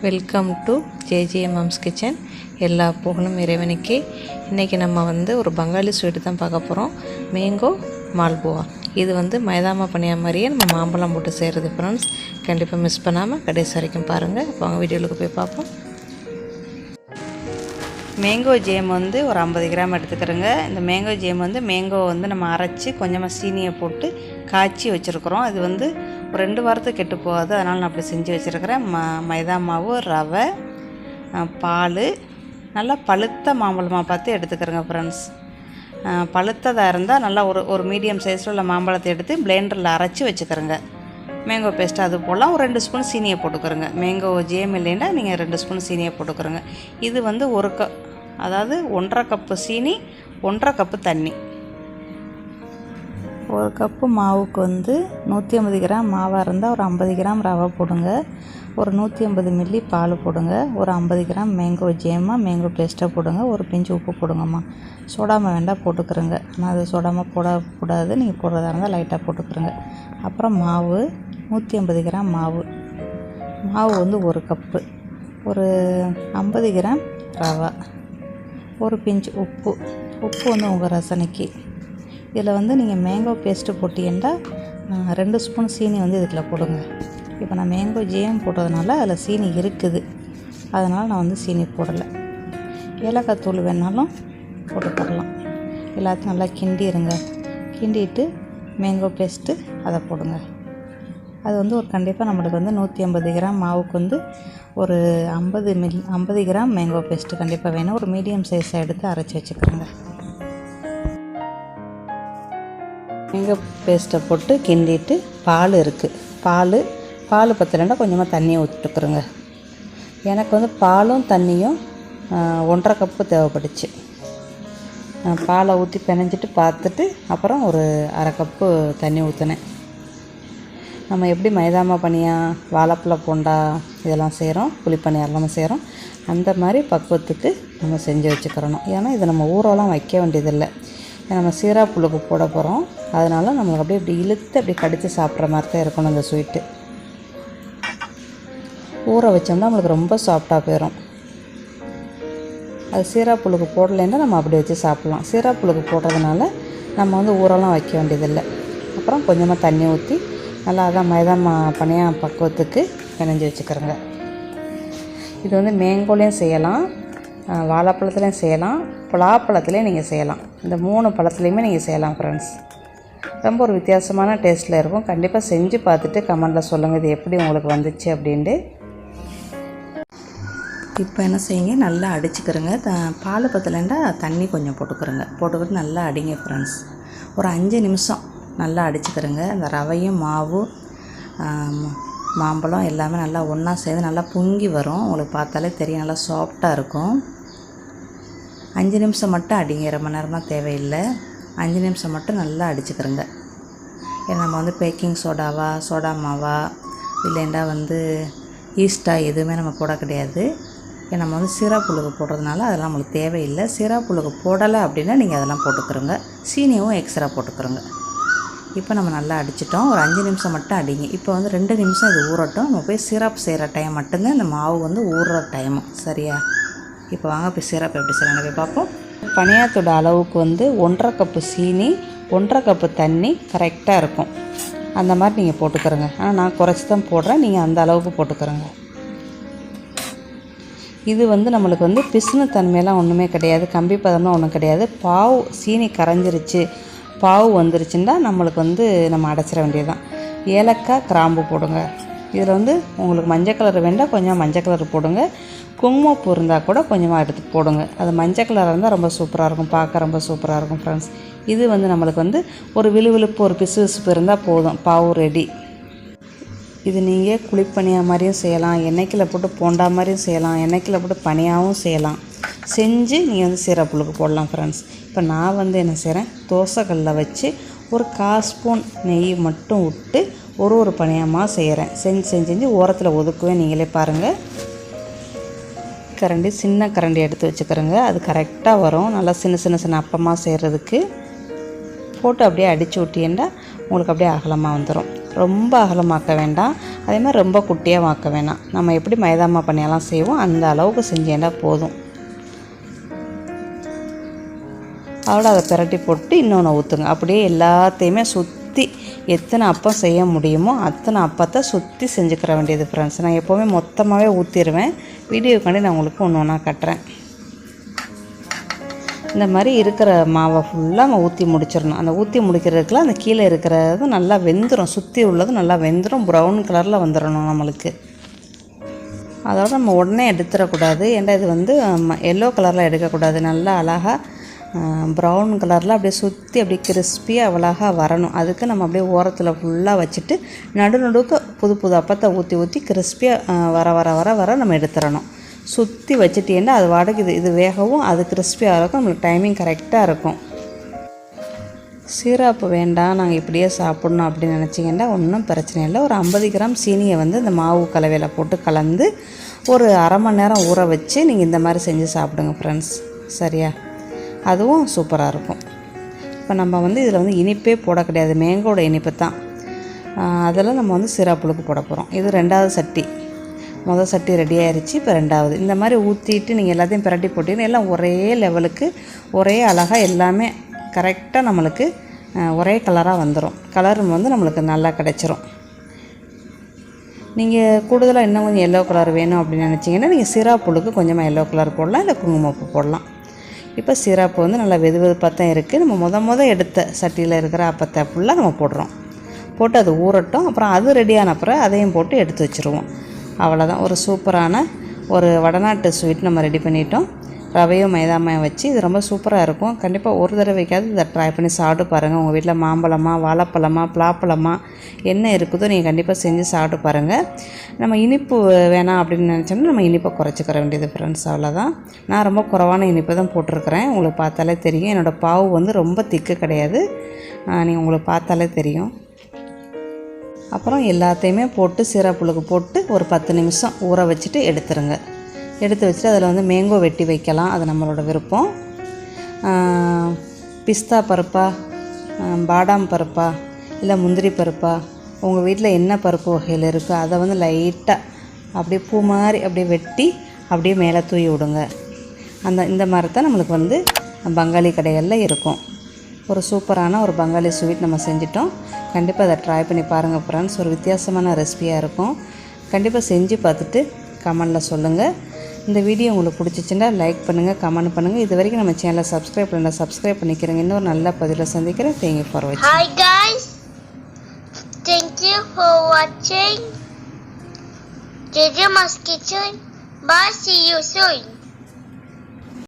Welcome to JGM mom's kitchen. எல்லா புகழும் இறைவனுக்கே. இன்றைக்கி நம்ம ஒரு பங்காளி ஸ்வீட்டு தான் பார்க்க போகிறோம். மேங்கோ மால்புவா. இது மைதாமா பனியா மாதிரியே நம்ம மாம்பழம் போட்டு செய்கிறது ஃப்ரெண்ட்ஸ். கண்டிப்பாக மிஸ் பண்ணாமல் கடைசி வரைக்கும் பாருங்கள். இப்போ அவங்க வீடியோவுக்கு போய் பார்ப்போம். மேங்கோ ஜேம் ஒரு 50 கிராம் எடுத்துக்கிறோங்க. இந்த மேங்கோ ஜேம் மேங்கோ நம்ம அரைச்சி கொஞ்சமாக சீனியை போட்டு காய்ச்சி வச்சுருக்குறோம். இது ஒரு 2 வாரத்துக்கு கெட்டு போகாது, அதனால் நான் அப்படி செஞ்சு வச்சுருக்கிறேன். மைதா மாவு, ரவை, பால், நல்லா பழுத்த மாம்பழமாக பார்த்து எடுத்துக்கிறேங்க ஃப்ரெண்ட்ஸ். பழுத்ததாக இருந்தால் நல்லா ஒரு மீடியம் சைஸில் உள்ள மாம்பழத்தை எடுத்து பிளெண்டரில் அரைச்சி வச்சுக்கிறேங்க. மேங்கோ பேஸ்ட்டு அது போடலாம். ஒரு 2 ஸ்பூன் சீனியை போட்டுக்கிறோங்க. மேங்கோ ஜேம் இல்லைன்னா நீங்கள் 2 ஸ்பூன் சீனியை போட்டுக்கிறோங்க. இது 1 அதாவது 1.5 கப்பு சீனி, 1.5 கப்பு தண்ணி. 1 கப்பு மாவுக்கு 150 கிராம் மாவாக இருந்தால் ஒரு 50 கிராம் ரவை போடுங்க. ஒரு 150 மில்லி பால் போடுங்க. ஒரு 50 கிராம் மேங்கோ ஜேமாக மேங்கோ பேஸ்ட்டாக போடுங்க. ஒரு பிஞ்சு உப்பு போடுங்கம்மா. சோடாமல் வேண்டாம் போட்டுக்கிறோங்க. ஆனால் அது சோடாமல் போடக்கூடாது, நீங்கள் போடுறதா இருந்தால் லைட்டாக போட்டுக்கிறோங்க. அப்புறம் மாவு 150 கிராம் மாவு 1 கப்பு. ஒரு 50 கிராம் ரவை, ஒரு பிஞ்சு உப்பு உங்கள் ரசனைக்கு. இதில் நீங்கள் மேங்கோ பேஸ்ட்டு போட்டீங்கன்னா 2 ஸ்பூன் சீனி இதுக்குள்ள போடுங்க. இப்போ நான் மேங்கோ ஜேம் போட்டதுனால அதில் சீனி இருக்குது, அதனால் நான் சீனி போடலை. ஏலக்காய் தூள் வேணாலும் போட்டு தரலாம். எல்லாத்தையும் நல்லா கிண்டிடுங்க. கிண்டிட்டு மேங்கோ பேஸ்ட்டு அதை போடுங்க. அது ஒரு கண்டிப்பாக நம்மளுக்கு 150 கிராம் மாவுக்கு ஒரு 50 கிராம் மேங்கோ பேஸ்ட்டு கண்டிப்பாக வேணும். ஒரு மீடியம் சைஸை எடுத்து அரைச்சி வச்சுக்கிறோங்க. மேங்கோ பேஸ்ட்டை போட்டு கிண்டிட்டு பால் இருக்குது. பால் பத்தலைன்னா கொஞ்சமாக தண்ணியை ஊற்றிட்டுக்குறோங்க. எனக்கு பாலும் தண்ணியும் 1.5 கப்பு தேவைப்பட்டுச்சு. பாலை ஊற்றி பிணைஞ்சிட்டு பார்த்துட்டு அப்புறம் ஒரு 1/2 கப்பு தண்ணி ஊற்றினேன். நம்ம எப்படி மைதாமா பனியா, வாழைப்பழ போண்டா இதெல்லாம் செய்கிறோம், புளிப்பணியாரெல்லாம் செய்கிறோம், அந்த மாதிரி பக்குவத்துக்கு நம்ம செஞ்சு வச்சுக்கிறணும். ஏன்னா இதை நம்ம ஊரெல்லாம் வைக்க வேண்டியதில்லை. நம்ம சீராப்புழுக்கு போட போகிறோம், அதனால் நம்மளுக்கு இப்படி இழுத்து அப்படி கடித்து சாப்பிட்ற மாதிரி தான் இருக்கணும் இந்த ஸ்வீட்டு. ஊற வச்சோம்னா நம்மளுக்கு ரொம்ப சாஃப்டாக போயிடும். அது சீராப்புழுக்கு போடலைன்னா நம்ம அப்படி வச்சு சாப்பிட்லாம். சீராப்புழுக்கு போடுறதுனால நம்ம ஊரெல்லாம் வைக்க வேண்டியதில்லை. அப்புறம் கொஞ்சமாக தண்ணி ஊற்றி நல்லா அதான் மைதாமா பனியா பக்குவத்துக்கு பிணைஞ்சி வச்சுக்கிறோங்க. இது மேங்கோலையும் செய்யலாம், வாழைப்பழத்துலேயும் செய்யலாம், பலாப்பழத்துலேயும் நீங்கள் செய்யலாம். இந்த 3 பழத்துலேயுமே நீங்கள் செய்யலாம் ஃப்ரெண்ட்ஸ். ரொம்ப ஒரு வித்தியாசமான டேஸ்ட்டில் இருக்கும். கண்டிப்பாக செஞ்சு பார்த்துட்டு கமெண்டில் சொல்லுங்கள் இது எப்படி உங்களுக்கு வந்துச்சு அப்படின்ட்டு. இப்போ என்ன செய்யுங்க, நல்லா அடிச்சுக்கிறோங்க. பால் பத்தலைண்டா தண்ணி கொஞ்சம் போட்டுக்கிறோங்க. போட்டுக்கிட்டு நல்லா அடிங்க ஃப்ரெண்ட்ஸ். ஒரு 5 நிமிஷம் நல்லா அடிச்சுக்கிறோங்க. அந்த ரவையும் மாவு மாம்பழம் எல்லாமே நல்லா ஒன்றா சேர்ந்து நல்லா பொங்கி வரும். உங்களுக்கு பார்த்தாலே தெரியும், நல்லா சாஃப்டாக இருக்கும். 5 நிமிஷம் மட்டும் அடிங்க, ரொம்ப நேரமாக தேவையில்லை. 5 நிமிஷம் மட்டும் நல்லா அடிச்சுக்கிறோங்க. ஏன்னா நம்ம பேக்கிங் சோடாவா, சோடா மாவா, இல்லைண்டா ஈஸ்டா எதுவுமே நம்ம போட கிடையாது. ஏன்னா நம்ம சீராப்புழுக்கு போடுறதுனால அதெல்லாம் நம்மளுக்கு தேவையில்லை. சீராப்புழுக்கு போடலை அப்படின்னா நீங்கள் அதெல்லாம் போட்டுக்கிறோங்க. சீனியும் எக்ஸ்ட்ரா போட்டுக்கிறோங்க. இப்போ நம்ம நல்லா அடிச்சிட்டோம். ஒரு 5 நிமிஷம் மட்டும் அடிங்க. இப்போ 2 நிமிஷம் இது ஊறட்டும். நம்ம போய் சிரப் செய்கிற டைம் மட்டும்தான் இந்த மாவு ஊறுற டைமும், சரியா? இப்போ வாங்க போய் சிரப் எப்படி செய்யணும் போய் பார்ப்போம். பனியாத்தோட அளவுக்கு 1.5 கப்பு சீனி, 1.5 கப்பு தண்ணி கரெக்டாக இருக்கும். அந்த மாதிரி நீங்கள் போட்டுக்கிறோங்க. ஆனால் நான் குறைச்சி தான் போடுறேன், நீங்கள் அந்த அளவுக்கு போட்டுக்கிறோங்க. இது நம்மளுக்கு பிசுனு தன்மையெல்லாம் ஒன்றுமே கிடையாது, கம்பி பதம்லாம் ஒன்றும் கிடையாது. பாவு சீனி கரைஞ்சிருச்சு, பாவு வந்துருச்சுன்னா நம்மளுக்கு நம்ம அடைச்சிட வேண்டியது தான். ஏலக்காய், கிராம்பு போடுங்க. இதில் உங்களுக்கு மஞ்சள் கலர் வேண்டாம், கொஞ்சம் மஞ்சள் கலர் போடுங்க. குங்குமப்பூ இருந்தால் கூட கொஞ்சமாக எடுத்து போடுங்க. அது மஞ்சள் கலராக இருந்தால் ரொம்ப சூப்பராக இருக்கும், பார்க்க ரொம்ப சூப்பராக இருக்கும் ஃப்ரெண்ட்ஸ். இது நம்மளுக்கு ஒரு விழுவிழுப்பு, ஒரு பிசு இருந்தால் போதும், பாவு ரெடி. இது நீங்கள் குழிப்பனியா மாதிரியும் செய்யலாம், எண்ணெய்க்கில் போட்டு போண்டா மாதிரியும் செய்யலாம், எண்ணெய்க்கில் போட்டு பனியாகவும் செய்யலாம். செஞ்சு நீங்கள் சீராப்புழுக்கு போடலாம் ஃப்ரெண்ட்ஸ். இப்போ நான் என்ன செய்கிறேன், தோசைக்கல்லில் வச்சு ஒரு 1/4 ஸ்பூன் நெய் மட்டும் விட்டு ஒரு பனியாமாக செய்கிறேன். செஞ்சு ஓரத்தில் ஒதுக்குவேன். நீங்களே பாருங்கள். கரண்டி, சின்ன கரண்டி எடுத்து வச்சுக்கிறேங்க. அது கரெக்டாக வரும். நல்லா சின்ன அப்பமாக செய்கிறதுக்கு போட்டு அப்படியே அடித்து விட்டீங்கன்னா உங்களுக்கு அப்படியே அகலமாக வந்துடும். ரொம்ப அகலமாக்க வேண்டாம், அதே மாதிரி ரொம்ப குட்டியாக ஆக்க வேணாம். நம்ம எப்படி மைதாமா பண்ணியெல்லாம் செய்வோம் அந்த அளவுக்கு செஞ்சேன்னா போதும். அதோட அதை பிரட்டி போட்டு இன்னொன்று ஊற்றுங்க. அப்படியே எல்லாத்தையுமே சுற்றி எத்தனை அப்பம் செய்ய முடியுமோ அத்தனை அப்பத்தை சுற்றி செஞ்சுக்கிற வேண்டியது ஃப்ரெண்ட்ஸ். நான் எப்போவுமே மொத்தமாகவே ஊற்றிடுவேன். வீடியோக்காண்டி நான் உங்களுக்கு ஒன்று ஒன்றா கட்டுறேன். இந்த மாதிரி இருக்கிற மாவை ஃபுல்லாக நம்ம ஊற்றி முடிச்சிடணும். அந்த ஊற்றி முடிக்கிறதுக்குலாம் அந்த கீழே இருக்கிறது நல்லா வெந்துடும், சுற்றி உள்ளதும் நல்லா வெந்துடும், ப்ரௌன் கலரில் வந்துடணும் நம்மளுக்கு. அதோட நம்ம உடனே எடுத்துடக்கூடாது, ஏன்னா இது வந்து எல்லோ கலரில் எடுக்கக்கூடாது. நல்லா அழகாக ப்ரௌன் கலரில் அப்படியே சுற்றி அப்படியே கிறிஸ்பியாக அழகாக வரணும். அதுக்கு நம்ம அப்படியே ஓரத்தில் ஃபுல்லாக வச்சுட்டு நடுநடுக்க புது புது அப்பத்தை ஊற்றி ஊற்றி கிறிஸ்பியாக வர வர வர வர நம்ம எடுத்துடணும். சுற்றி வச்சுட்டேன்னா அது வாடகை இது வேகவும் அது கிறிஸ்பியாக இருக்கும், நம்மளுக்கு டைமிங் கரெக்டாக இருக்கும். சீராப்பு வேண்டாம் நாங்கள் இப்படியே சாப்பிட்ணும் அப்படின்னு நினச்சிங்கன்னா ஒன்றும் பிரச்சனை இல்லை. ஒரு 50 கிராம் சீனியை வந்து இந்த மாவு கலவையில் போட்டு கலந்து ஒரு அரை மணி நேரம் ஊற வச்சு நீங்கள் இந்த மாதிரி செஞ்சு சாப்பிடுங்க ஃப்ரெண்ட்ஸ். சரியா? அதுவும் சூப்பராக இருக்கும். இப்போ நம்ம வந்து இதில் வந்து இனிப்பே போட கிடையாது, மேங்கோட இனிப்பு தான். அதில் நம்ம வந்து சிராப்புளுக்கு போட போகிறோம். இது 2வது சட்டி. முதல் சட்டி ரெடி ஆயிடுச்சு, இப்போ 2வது. இந்த மாதிரி ஊற்றிட்டு நீங்கள் எல்லாத்தையும் பிரட்டி போட்டிங்கன்னா எல்லாம் ஒரே லெவலுக்கு ஒரே அழகாக எல்லாமே கரெக்டாக நம்மளுக்கு ஒரே கலராக வந்துடும். கலர் வந்து நம்மளுக்கு நல்லா கிடச்சிரும். நீங்கள் கூடுதலாக இன்னும் கொஞ்சம் எல்லோ கலர் வேணும் அப்படின்னு நினச்சிங்கன்னா நீங்கள் சிராப்புளுக்கு கொஞ்சமாக எல்லோ கலர் போடலாம், இல்லை குங்குமப்பூ போடலாம். இப்போ சிராப்பு வந்து நல்லா வெது வெதுப்பாக தான் இருக்குது. நம்ம முத எடுத்த சட்டியில் இருக்கிற அப்பத்தை ஃபுல்லாக நம்ம போடுறோம். போட்டு அது ஊறட்டும். அப்புறம் அது ரெடியான அப்புறம் அதையும் போட்டு எடுத்து வச்சுருவோம். அவ்வளோதான். ஒரு சூப்பரான ஒரு வடநாட்டு ஸ்வீட் நம்ம ரெடி பண்ணிட்டோம். ரவையும் மைதாமையும் வச்சு இது ரொம்ப சூப்பராக இருக்கும். கண்டிப்பாக ஒரு தடவைக்காவது இதை ட்ரை பண்ணி சாப்பிட்டு பாருங்கள். உங்கள் வீட்டில் மாம்பழமா, வாழைப்பழமா, பலாப்பழமா என்ன இருக்குதோ நீங்கள் கண்டிப்பாக செஞ்சு சாப்பிட்டு பாருங்கள். நம்ம இனிப்பு வேணாம் அப்படின்னு நினச்சோம்னா நம்ம இனிப்பை குறைச்சிக்கிற வேண்டியது ஃப்ரெண்ட்ஸ். அவ்வளோதான். நான் ரொம்ப குறைவான இனிப்பு தான் போட்டிருக்கிறேன். உங்களுக்கு பார்த்தாலே தெரியும். என்னோடய பாவு வந்து ரொம்ப திக்கு கிடையாது, நீங்கள் உங்களுக்கு பார்த்தாலே தெரியும். அப்புறம் எல்லாத்தையுமே போட்டு சிராப்புளுக்கு போட்டு ஒரு 10 நிமிஷம் ஊற வச்சுட்டு எடுத்துருங்க. எடுத்து வச்சுட்டு அதில் வந்து மேங்கோ வெட்டி வைக்கலாம், அது நம்மளோட விருப்பம். பிஸ்தா பருப்பா, பாதாம் பருப்பா, இல்லை முந்திரி பருப்பா, உங்கள் வீட்டில் என்ன பருப்பு வகையில் இருக்கோ அதை வந்து லைட்டாக அப்படியே பூ மாதிரி அப்படியே வெட்டி அப்படியே மேலே தூவி விடுங்க. இந்த மாதிரி தான் நம்மளுக்கு வந்து பங்காளி கடைகளில் இருக்கும். ஒரு சூப்பரான ஒரு பங்காளி ஸ்வீட் நம்ம செஞ்சிட்டோம். கண்டிப்பாக அதை ட்ரை பண்ணி பாருங்கள் ஃப்ரெண்ட்ஸ். ஒரு வித்தியாசமான ரெசிபியாக இருக்கும். கண்டிப்பாக செஞ்சு பார்த்துட்டு கமெண்டில் சொல்லுங்கள். இந்த வீடியோ உங்களுக்கு பிடிச்சிச்சின்னா லைக் பண்ணுங்கள், கமெண்ட் பண்ணுங்கள். இது வரைக்கும் நம்ம சேனலை சப்ஸ்கிரைப் பண்ணல சப்ஸ்கிரைப் பண்ணிக்கிறேங்க. இன்னொரு நல்ல பதிவில் சந்திக்கிறேன். Thank you for watching. Hi guys, thank you for watching JJ's Kitchen. Bye, see you soon.